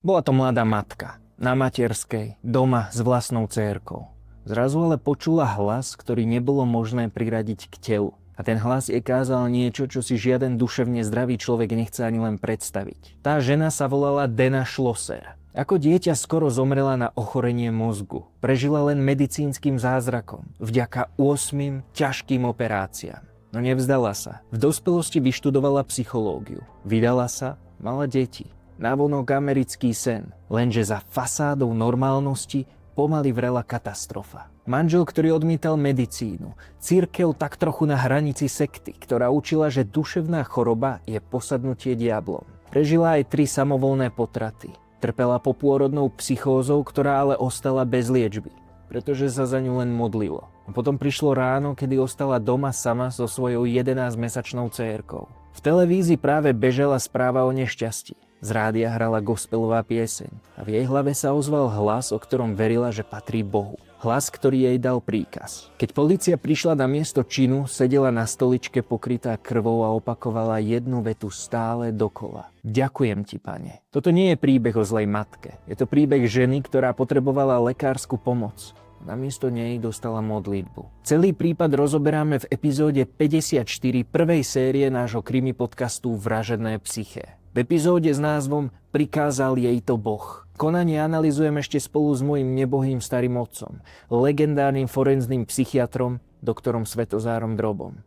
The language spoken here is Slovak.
Bola to mladá matka, na materskej, doma s vlastnou dcérkou. Zrazu ale počula hlas, ktorý nebolo možné priradiť k telu. A ten hlas jej kázal niečo, čo si žiaden duševne zdravý človek nechce ani len predstaviť. Tá žena sa volala Dena Schlosser. Ako dieťa skoro zomrela na ochorenie mozgu. Prežila len medicínskym zázrakom, vďaka 8 ťažkým operáciám. No nevzdala sa. V dospelosti vyštudovala psychológiu. Vydala sa, mala deti. Navonok americký sen. Lenže za fasádou normálnosti pomaly vrela katastrofa. Manžel, ktorý odmietal medicínu. Cirkev tak trochu na hranici sekty, ktorá učila, že duševná choroba je posadnutie diablom. Prežila aj 3 samovolné potraty. Trpela popôrodnou psychózou, ktorá ale ostala bez liečby, pretože sa za ňu len modlilo. A potom prišlo ráno, kedy ostala doma sama so svojou 11-mesačnou dcérkou. V televízii práve bežala správa o nešťastí. Z rádia hrala gospelová pieseň a v jej hlave sa ozval hlas, o ktorom verila, že patrí Bohu. Hlas, ktorý jej dal príkaz. Keď polícia prišla na miesto činu, sedela na stoličke pokrytá krvou a opakovala jednu vetu stále dokola. Ďakujem ti, Pane. Toto nie je príbeh o zlej matke. Je to príbeh ženy, ktorá potrebovala lekársku pomoc. Namiesto nej dostala modlitbu. Celý prípad rozoberáme v epizóde 54 prvej série nášho krimi podcastu Vražedné psyché. V epizóde s názvom Prikázal jej to Boh. Konanie analyzujem ešte spolu s mojím nebohým starým otcom, legendárnym forenzným psychiatrom, doktorom Svetozárom Drobom.